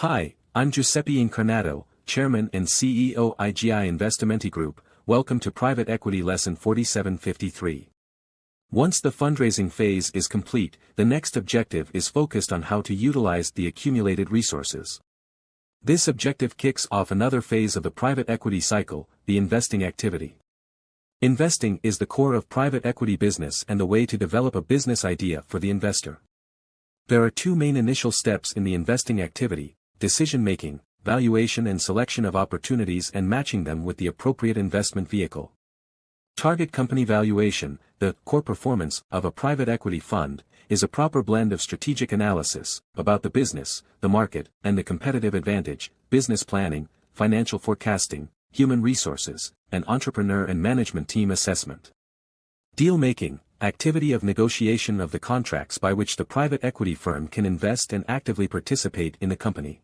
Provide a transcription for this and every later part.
Hi, I'm Giuseppe Incarnato, Chairman and CEO IGI Investimenti Group. Welcome to Private Equity Lesson 4753. Once the fundraising phase is complete, the next objective is focused on how to utilize the accumulated resources. This objective kicks off another phase of the private equity cycle, the investing activity. Investing is the core of private equity business and the way to develop a business idea for the investor. There are two main initial steps in the investing activity: decision-making, valuation and selection of opportunities and matching them with the appropriate investment vehicle. Target company valuation, the core performance of a private equity fund, is a proper blend of strategic analysis about the business, the market, and the competitive advantage, business planning, financial forecasting, human resources, and entrepreneur and management team assessment. Deal-making, activity of negotiation of the contracts by which the private equity firm can invest and actively participate in the company.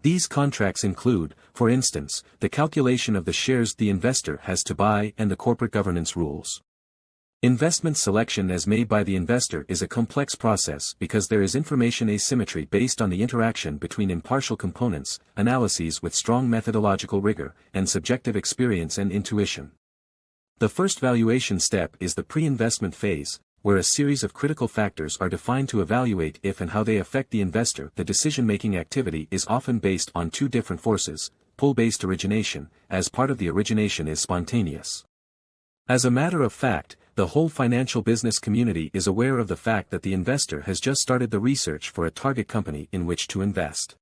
These contracts include, for instance, the calculation of the shares the investor has to buy and the corporate governance rules. Investment selection as made by the investor is a complex process because there is information asymmetry based on the interaction between impartial components, analyses with strong methodological rigor, and subjective experience and intuition. The first valuation step is the pre-investment phase, where a series of critical factors are defined to evaluate if and how they affect the investor. The decision-making activity is often based on two different forces: pull-based origination, as part of the origination is spontaneous. As a matter of fact, the whole financial business community is aware of the fact that the investor has just started the research for a target company in which to invest.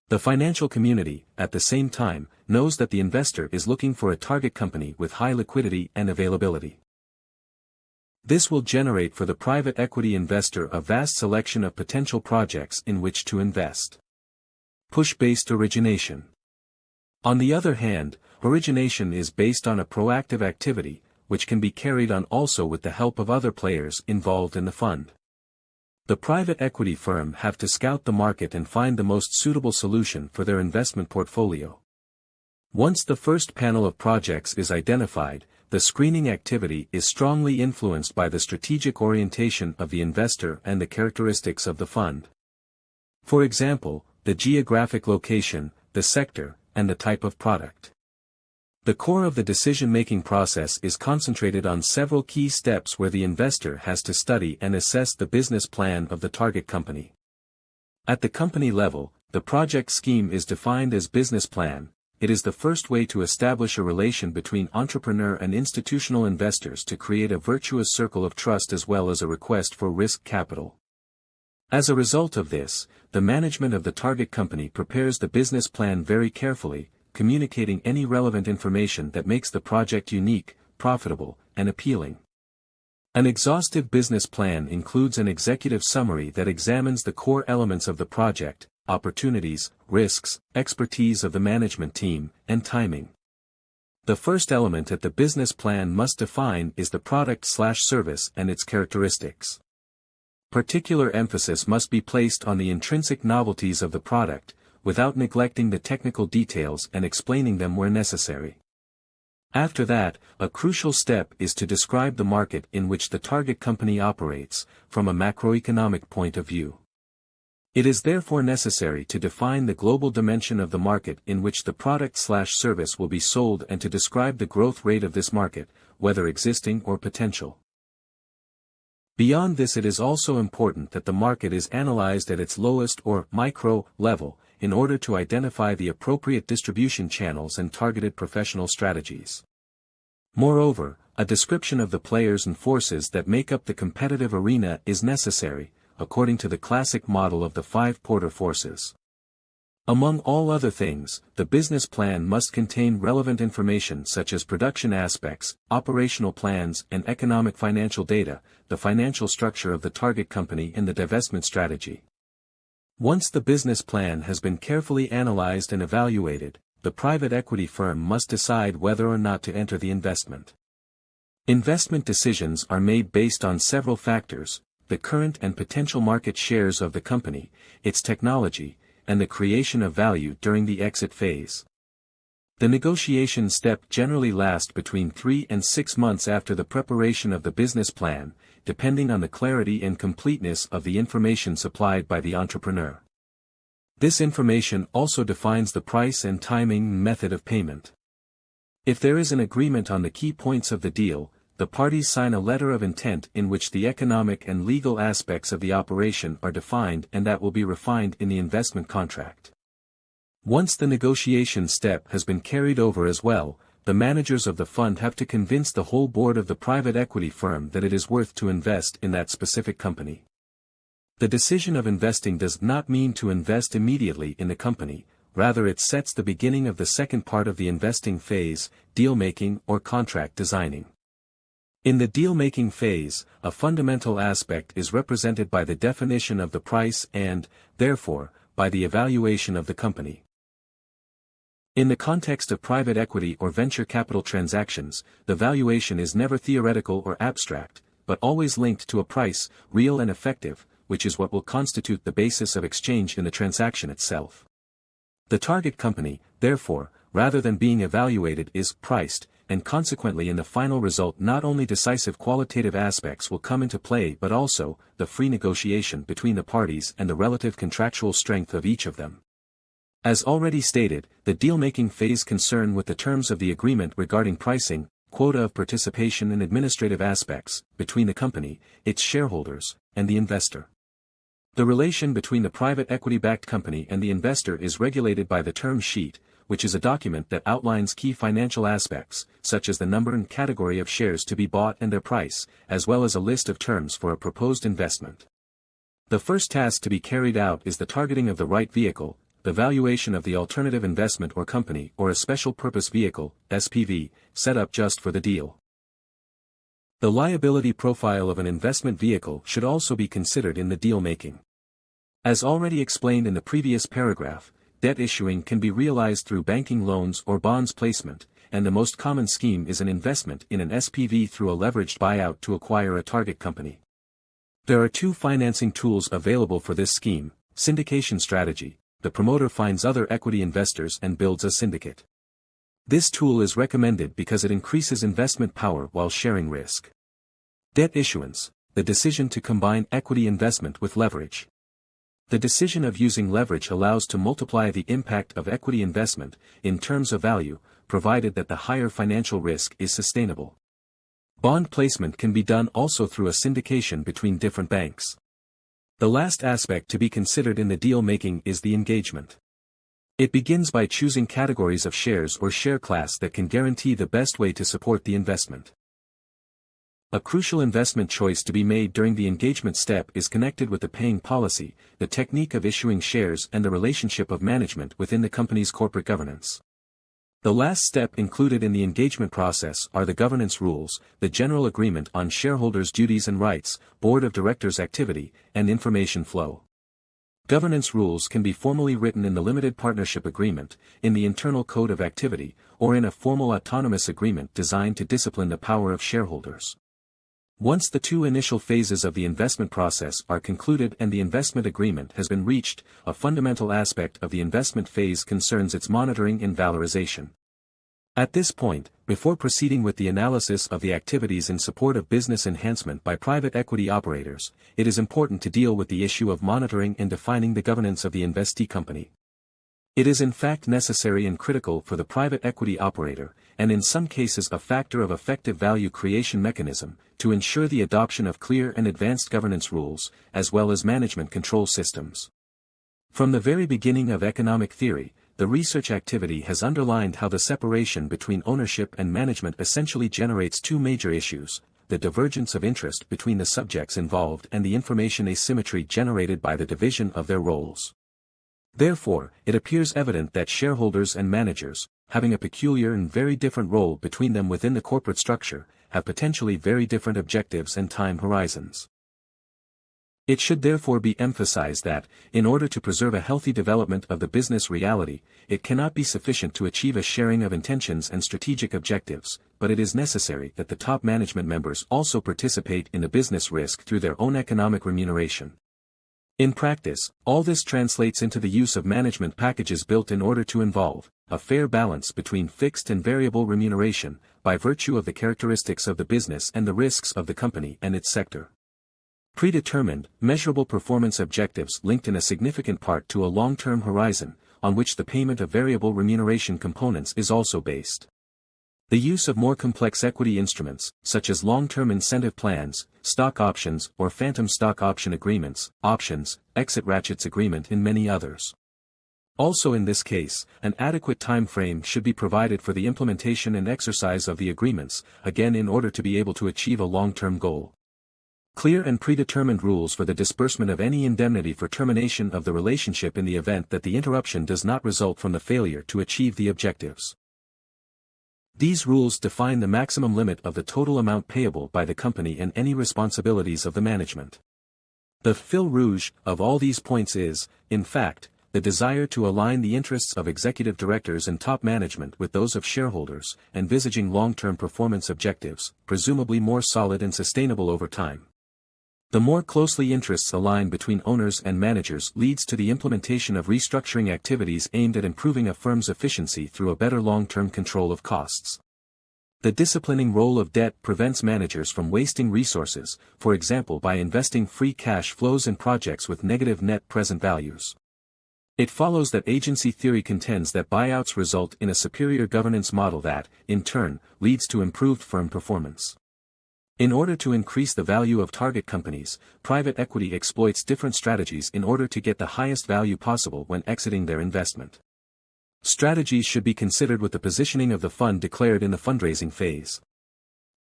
The financial community, at the same time, knows that the investor is looking for a target company with high liquidity and availability. This will generate for the private equity investor a vast selection of potential projects in which to invest. Push-based origination. On the other hand, origination is based on a proactive activity, which can be carried on also with the help of other players involved in the fund. The private equity firm have to scout the market and find the most suitable solution for their investment portfolio. Once the first panel of projects is identified, the screening activity is strongly influenced by the strategic orientation of the investor and the characteristics of the fund. For example, the geographic location, the sector, and the type of product. The core of the decision-making process is concentrated on several key steps where the investor has to study and assess the business plan of the target company. At the company level, the project scheme is defined as business plan. It is the first way to establish a relation between entrepreneur and institutional investors to create a virtuous circle of trust as well as a request for risk capital. As a result of this, the management of the target company prepares the business plan very carefully, communicating any relevant information that makes the project unique, profitable, and appealing. An exhaustive business plan includes an executive summary that examines the core elements of the project: opportunities, risks, expertise of the management team, and timing. The first element that the business plan must define is the product/service and its characteristics. Particular emphasis must be placed on the intrinsic novelties of the product, without neglecting the technical details and explaining them where necessary. After that, a crucial step is to describe the market in which the target company operates, from a macroeconomic point of view. It is therefore necessary to define the global dimension of the market in which the product/service will be sold and to describe the growth rate of this market, whether existing or potential. Beyond this, it is also important that the market is analyzed at its lowest or micro level, in order to identify the appropriate distribution channels and targeted professional strategies. Moreover, a description of the players and forces that make up the competitive arena is necessary, according to the classic model of the 5 Porter forces. Among all other things, the business plan must contain relevant information such as production aspects, operational plans and economic financial data, the financial structure of the target company and the divestment strategy. Once the business plan has been carefully analyzed and evaluated, the private equity firm must decide whether or not to enter the investment. Investment decisions are made based on several factors: the current and potential market shares of the company, its technology, and the creation of value during the exit phase. The negotiation step generally lasts between 3 and 6 months after the preparation of the business plan, depending on the clarity and completeness of the information supplied by the entrepreneur. This information also defines the price and timing method of payment. If there is an agreement on the key points of the deal, the parties sign a letter of intent in which the economic and legal aspects of the operation are defined and that will be refined in the investment contract. Once the negotiation step has been carried over as well, the managers of the fund have to convince the whole board of the private equity firm that it is worth to invest in that specific company. The decision of investing does not mean to invest immediately in the company, rather it sets the beginning of the second part of the investing phase, deal-making or contract designing. In the deal-making phase, a fundamental aspect is represented by the definition of the price and, therefore, by the evaluation of the company. In the context of private equity or venture capital transactions, the valuation is never theoretical or abstract, but always linked to a price, real and effective, which is what will constitute the basis of exchange in the transaction itself. The target company, therefore, rather than being evaluated is priced, and consequently in the final result not only decisive qualitative aspects will come into play but also, the free negotiation between the parties and the relative contractual strength of each of them. As already stated, the deal-making phase concern with the terms of the agreement regarding pricing, quota of participation and administrative aspects, between the company, its shareholders, and the investor. The relation between the private equity-backed company and the investor is regulated by the term sheet, which is a document that outlines key financial aspects, such as the number and category of shares to be bought and their price, as well as a list of terms for a proposed investment. The first task to be carried out is the targeting of the right vehicle, the valuation of the alternative investment or company or a special purpose vehicle, SPV, set up just for the deal. The liability profile of an investment vehicle should also be considered in the deal-making. As already explained in the previous paragraph, debt issuing can be realized through banking loans or bonds placement, and the most common scheme is an investment in an SPV through a leveraged buyout to acquire a target company. There are two financing tools available for this scheme: syndication strategy. The promoter finds other equity investors and builds a syndicate. This tool is recommended because it increases investment power while sharing risk. Debt issuance, the decision to combine equity investment with leverage. The decision of using leverage allows to multiply the impact of equity investment, in terms of value, provided that the higher financial risk is sustainable. Bond placement can be done also through a syndication between different banks. The last aspect to be considered in the deal-making is the engagement. It begins by choosing categories of shares or share class that can guarantee the best way to support the investment. A crucial investment choice to be made during the engagement step is connected with the paying policy, the technique of issuing shares and the relationship of management within the company's corporate governance. The last step included in the engagement process are the governance rules, the general agreement on shareholders' duties and rights, board of directors' activity, and information flow. Governance rules can be formally written in the limited partnership agreement, in the internal code of activity, or in a formal autonomous agreement designed to discipline the power of shareholders. Once the two initial phases of the investment process are concluded and the investment agreement has been reached, a fundamental aspect of the investment phase concerns its monitoring and valorization. At this point, before proceeding with the analysis of the activities in support of business enhancement by private equity operators, it is important to deal with the issue of monitoring and defining the governance of the investee company. It is in fact necessary and critical for the private equity operator, and in some cases a factor of effective value creation mechanism, to ensure the adoption of clear and advanced governance rules, as well as management control systems. From the very beginning of economic theory, the research activity has underlined how the separation between ownership and management essentially generates two major issues: the divergence of interest between the subjects involved and the information asymmetry generated by the division of their roles. Therefore, it appears evident that shareholders and managers, having a peculiar and very different role between them within the corporate structure, have potentially very different objectives and time horizons. It should therefore be emphasized that, in order to preserve a healthy development of the business reality, it cannot be sufficient to achieve a sharing of intentions and strategic objectives, but it is necessary that the top management members also participate in the business risk through their own economic remuneration. In practice, all this translates into the use of management packages built in order to involve a fair balance between fixed and variable remuneration, by virtue of the characteristics of the business and the risks of the company and its sector. Predetermined, measurable performance objectives linked in a significant part to a long-term horizon, on which the payment of variable remuneration components is also based. The use of more complex equity instruments, such as long-term incentive plans, stock options or phantom stock option agreements, options, exit ratchets agreement and many others. Also in this case, an adequate time frame should be provided for the implementation and exercise of the agreements, again in order to be able to achieve a long-term goal. Clear and predetermined rules for the disbursement of any indemnity for termination of the relationship in the event that the interruption does not result from the failure to achieve the objectives. These rules define the maximum limit of the total amount payable by the company and any responsibilities of the management. The fil rouge of all these points is, in fact, the desire to align the interests of executive directors and top management with those of shareholders, envisaging long-term performance objectives, presumably more solid and sustainable over time. The more closely interests align between owners and managers leads to the implementation of restructuring activities aimed at improving a firm's efficiency through a better long-term control of costs. The disciplining role of debt prevents managers from wasting resources, for example by investing free cash flows in projects with negative net present values. It follows that agency theory contends that buyouts result in a superior governance model that, in turn, leads to improved firm performance. In order to increase the value of target companies, private equity exploits different strategies in order to get the highest value possible when exiting their investment. Strategies should be considered with the positioning of the fund declared in the fundraising phase.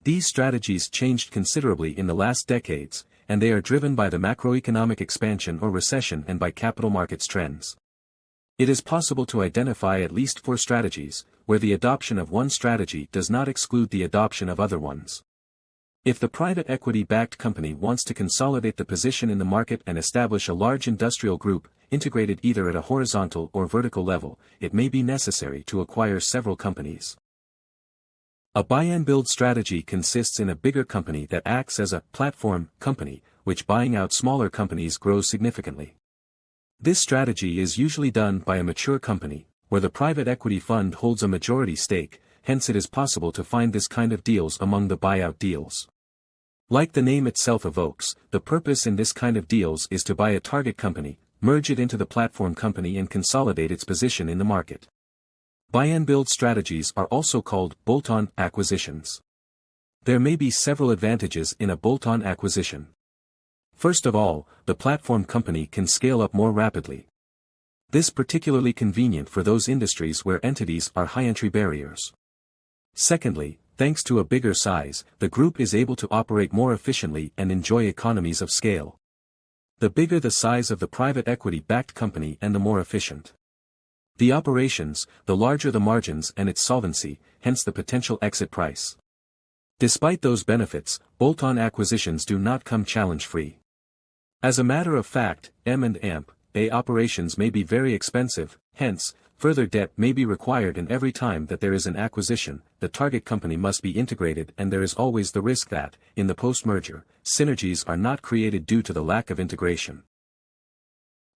These strategies changed considerably in the last decades, and they are driven by the macroeconomic expansion or recession and by capital markets trends. It is possible to identify at least 4 strategies, where the adoption of one strategy does not exclude the adoption of other ones. If the private equity-backed company wants to consolidate the position in the market and establish a large industrial group, integrated either at a horizontal or vertical level, it may be necessary to acquire several companies. A buy-and-build strategy consists in a bigger company that acts as a platform company, which buying out smaller companies grows significantly. This strategy is usually done by a mature company, where the private equity fund holds a majority stake, hence it is possible to find this kind of deals among the buyout deals. Like the name itself evokes, the purpose in this kind of deals is to buy a target company, merge it into the platform company and consolidate its position in the market. Buy-and-build strategies are also called bolt-on acquisitions. There may be several advantages in a bolt-on acquisition. First of all, the platform company can scale up more rapidly. This particularly convenient for those industries where entities are high entry barriers. Secondly, thanks to a bigger size, the group is able to operate more efficiently and enjoy economies of scale. The bigger the size of the private equity-backed company and the more efficient the operations, the larger the margins and its solvency, hence the potential exit price. Despite those benefits, bolt-on acquisitions do not come challenge-free. As a matter of fact, M&A operations may be very expensive, hence, further debt may be required, and every time that there is an acquisition, the target company must be integrated, and there is always the risk that, in the post-merger, synergies are not created due to the lack of integration.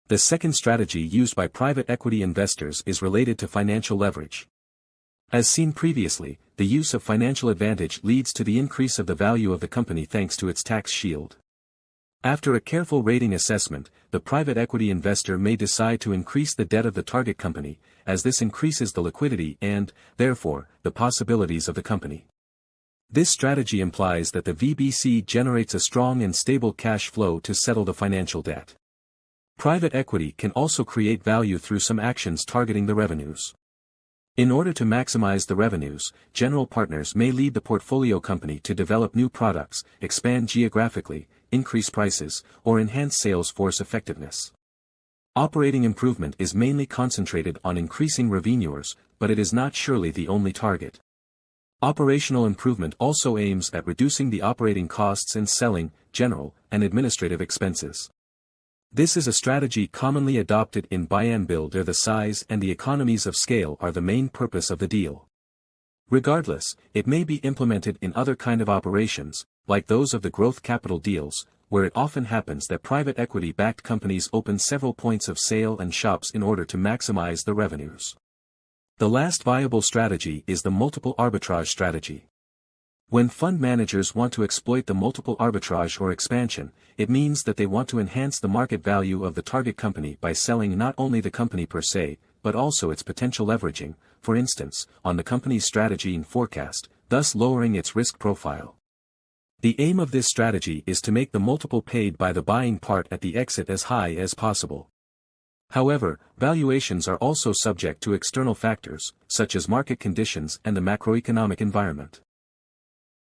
The second strategy used by private equity investors is related to financial leverage. As seen previously, the use of financial advantage leads to the increase of the value of the company thanks to its tax shield. After a careful rating assessment, the private equity investor may decide to increase the debt of the target company, as this increases the liquidity and, therefore, the possibilities of the company. This strategy implies that the VBC generates a strong and stable cash flow to settle the financial debt. Private equity can also create value through some actions targeting the revenues. In order to maximize the revenues, general partners may lead the portfolio company to develop new products, expand geographically, increase prices, or enhance sales force effectiveness. Operating improvement is mainly concentrated on increasing revenues, but it is not surely the only target. Operational improvement also aims at reducing the operating costs and selling, general, and administrative expenses. This is a strategy commonly adopted in buy-and-build where the size and the economies of scale are the main purpose of the deal. Regardless, it may be implemented in other kind of operations, like those of the growth capital deals, where it often happens that private equity-backed companies open several points of sale and shops in order to maximize the revenues. The last viable strategy is the multiple arbitrage strategy. When fund managers want to exploit the multiple arbitrage or expansion, it means that they want to enhance the market value of the target company by selling not only the company per se, but also its potential leveraging, for instance, on the company's strategy and forecast, thus lowering its risk profile. The aim of this strategy is to make the multiple paid by the buying part at the exit as high as possible. However, valuations are also subject to external factors, such as market conditions and the macroeconomic environment.